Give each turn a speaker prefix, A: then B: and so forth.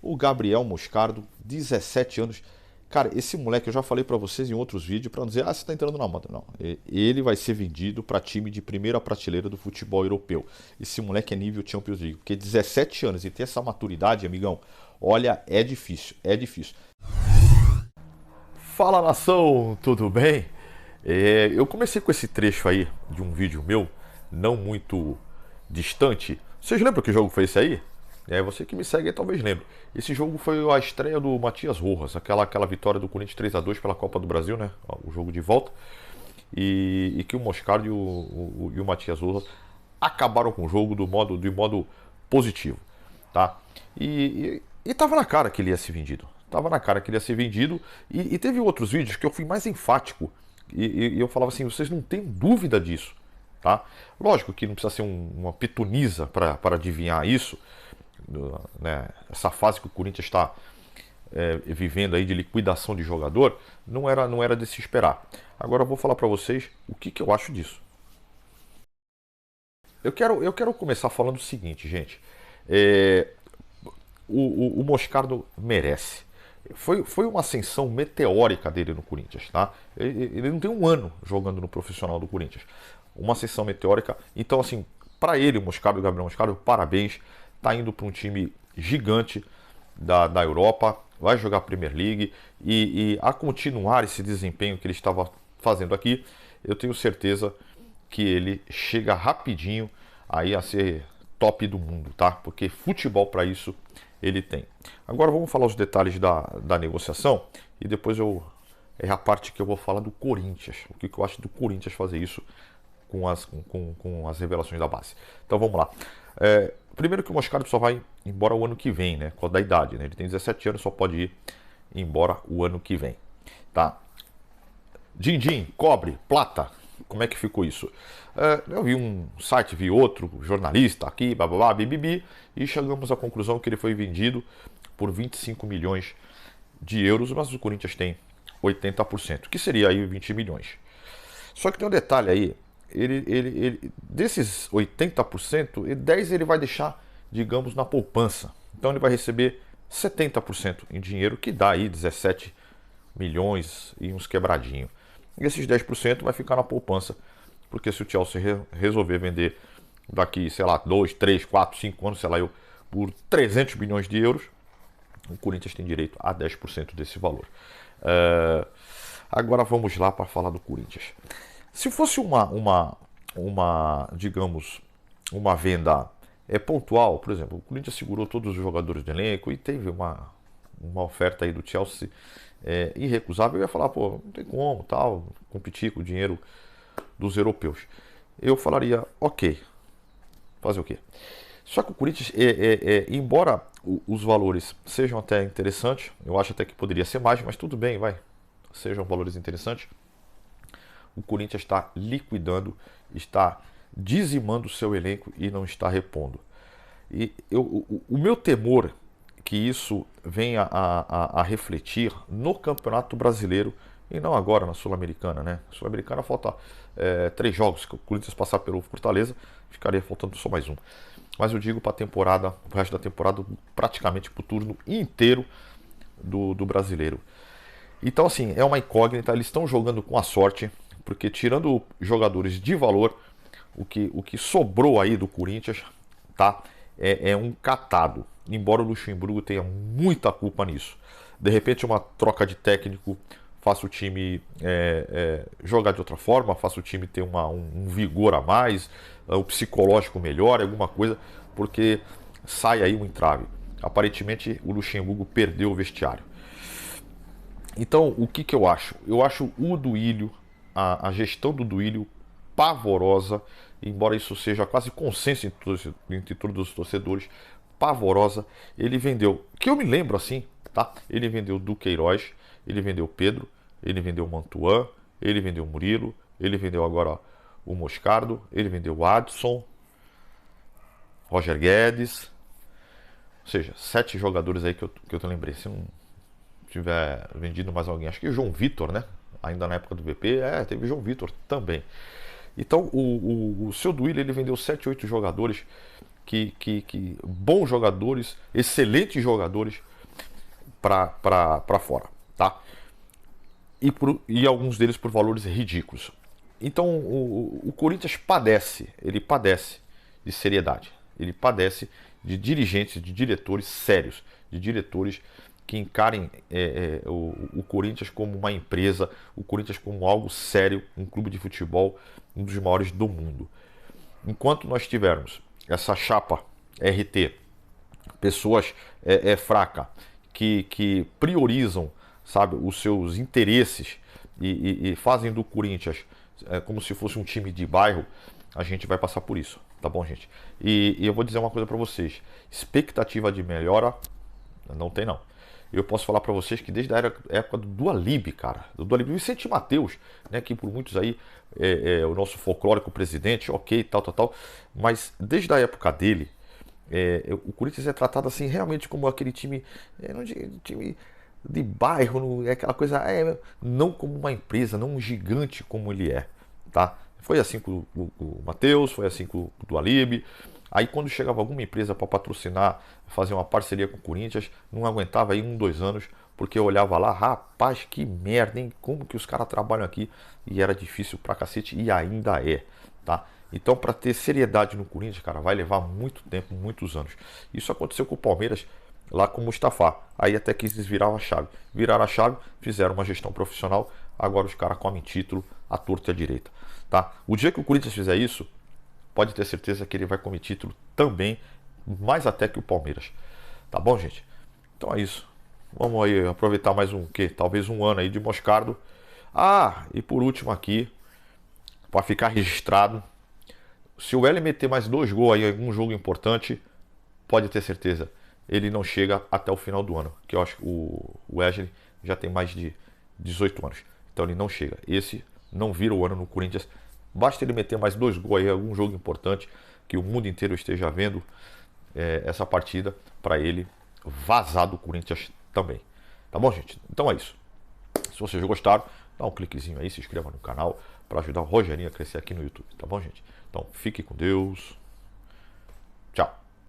A: o Gabriel Moscardo, 17 anos. Cara, esse moleque, eu já falei pra vocês em outros vídeos, pra não dizer, você tá entrando na moda. Não, ele vai ser vendido pra time de primeira prateleira do futebol europeu. Esse moleque é nível Champions League, porque 17 anos e ter essa maturidade, amigão, olha, é difícil, é difícil. Fala, nação, tudo bem? Eu comecei com esse trecho aí de um vídeo meu, não muito distante. Vocês lembram que jogo foi esse aí? Você que me segue aí talvez lembre. Esse jogo foi a estreia do Matias Rojas, aquela vitória do Corinthians 3-2 pela Copa do Brasil, né? O jogo de volta. E que o Moscardo e o Matias Rojas acabaram com o jogo de modo positivo, tá? E tava na cara que ele ia ser vendido. Tava na cara que ele ia ser vendido. E teve outros vídeos que eu fui mais enfático. E eu falava assim, vocês não têm dúvida disso, tá? Lógico que não precisa ser uma pitunisa para adivinhar isso, né? Essa fase que o Corinthians está vivendo aí de liquidação de jogador, não era de se esperar. Agora eu vou falar para vocês o que eu acho disso. Eu quero começar falando o seguinte, gente. É, o Moscardo merece. Foi uma ascensão meteórica dele no Corinthians, tá? Ele não tem um ano jogando no profissional do Corinthians. Uma ascensão meteórica. Então, assim, para ele, o Moscardo, o Gabriel Moscardo, parabéns. Tá indo para um time gigante da Europa, vai jogar a Premier League e a continuar esse desempenho que ele estava fazendo aqui, eu tenho certeza que ele chega rapidinho aí a ser top do mundo, tá? Porque futebol para isso ele tem. Agora vamos falar os detalhes da negociação e depois é a parte que eu vou falar do Corinthians. O que eu acho do Corinthians fazer isso com as revelações da base. Então vamos lá. Primeiro que o Moscardo só vai embora o ano que vem, né? Com a da idade, né? Ele tem 17 anos, só pode ir embora o ano que vem, tá? Din-din, cobre, plata. Como é que ficou isso? Eu vi um site, vi outro, jornalista aqui, bababá, bibibi, e chegamos à conclusão que ele foi vendido por 25 milhões de euros, mas o Corinthians tem 80%, que seria aí 20 milhões. Só que tem um detalhe aí, desses 80%, 10% ele vai deixar, digamos, na poupança. Então ele vai receber 70% em dinheiro, que dá aí 17 milhões e uns quebradinhos. E esses 10% vai ficar na poupança, porque se o Chelsea resolver vender daqui, sei lá, 2, 3, 4, 5 anos, sei lá, por 300 milhões de euros, o Corinthians tem direito a 10% desse valor. Agora vamos lá para falar do Corinthians. Se fosse digamos, uma venda pontual, por exemplo, o Corinthians segurou todos os jogadores do elenco e teve uma oferta aí do Chelsea irrecusável, eu ia falar, pô, não tem como, tal, competir com o dinheiro dos europeus. Eu falaria, ok, fazer o quê? Só que o Corinthians, embora os valores sejam até interessantes, eu acho até que poderia ser mais, mas tudo bem, vai, sejam valores interessantes, o Corinthians está liquidando, está dizimando o seu elenco e não está repondo. E o meu temor que isso venha a refletir no Campeonato Brasileiro e não agora na Sul-Americana, né? Sul-Americana falta 3 jogos, que o Corinthians passar pelo Fortaleza, ficaria faltando só mais um. Mas eu digo para a temporada, o resto da temporada, praticamente para o turno inteiro do Brasileiro. Então, assim, é uma incógnita, eles estão jogando com a sorte, porque tirando jogadores de valor, o que sobrou aí do Corinthians, tá? É um catado. Embora o Luxemburgo tenha muita culpa nisso. De repente, uma troca de técnico faça o time jogar de outra forma, faça o time ter um vigor a mais, o psicológico melhor, alguma coisa, porque sai aí um entrave. Aparentemente, o Luxemburgo perdeu o vestiário. Então, o que eu acho? Eu acho o Duílio, a gestão do Duílio, pavorosa, embora isso seja quase consenso entre todos os torcedores, pavorosa. Ele vendeu, que eu me lembro assim, tá? Ele vendeu Duqueiroz, ele vendeu Pedro, ele vendeu Mantuan, ele vendeu Murilo, ele vendeu agora o Moscardo, ele vendeu o Adson, Roger Guedes, ou seja, 7 jogadores aí que eu lembrei. Se não tiver vendido mais alguém, acho que o João Vitor, né? Ainda na época do VP, teve o João Vitor também. Então o seu Duílio, ele vendeu 7, 8 jogadores, que bons jogadores, excelentes jogadores, para fora, tá? E alguns deles por valores ridículos. Então o Corinthians ele padece de seriedade, ele padece de dirigentes, de diretores sérios, de diretores que encarem o Corinthians como uma empresa, o Corinthians como algo sério, um clube de futebol, um dos maiores do mundo. Enquanto nós tivermos essa chapa RT, pessoas fracas, que priorizam, sabe, os seus interesses e fazem do Corinthians como se fosse um time de bairro, a gente vai passar por isso, tá bom, gente? E eu vou dizer uma coisa para vocês: expectativa de melhora não tem, não. Eu posso falar para vocês que desde a época do Dualib, cara, do Dualib, Vicente Mateus, né, que por muitos aí o nosso folclórico presidente, ok, tal, mas desde a época dele, o Corinthians é tratado assim realmente como aquele time, time de bairro, é aquela coisa, não como uma empresa, não um gigante como ele é, tá? Foi assim com o Matheus, foi assim com o Dualib. Aí quando chegava alguma empresa para patrocinar, fazer uma parceria com o Corinthians, não aguentava aí 2 anos, porque eu olhava lá, rapaz, que merda, hein? Como que os caras trabalham aqui? E era difícil pra cacete, e ainda é, tá? Então, para ter seriedade no Corinthians, cara, vai levar muito tempo, muitos anos. Isso aconteceu com o Palmeiras, lá com o Mustafa. Aí até que eles viraram a chave. Viraram a chave, fizeram uma gestão profissional, agora os caras comem título à torta e à direita, tá? O dia que o Corinthians fizer isso, pode ter certeza que ele vai comer título também, mais até que o Palmeiras. Tá bom, gente? Então é isso. Vamos aí aproveitar mais talvez um ano aí de Moscardo. E por último aqui, para ficar registrado, se o L meter mais 2 gols aí em algum jogo importante, pode ter certeza, ele não chega até o final do ano. Que eu acho que o Wesley já tem mais de 18 anos. Então ele não chega. Esse não vira o ano no Corinthians. Basta ele meter mais 2 gols aí em algum jogo importante, que o mundo inteiro esteja vendo essa partida, para ele vazar do Corinthians também. Tá bom, gente? Então é isso. Se vocês gostaram, dá um cliquezinho aí, se inscreva no canal para ajudar o Rogerinho a crescer aqui no YouTube. Tá bom, gente? Então fique com Deus.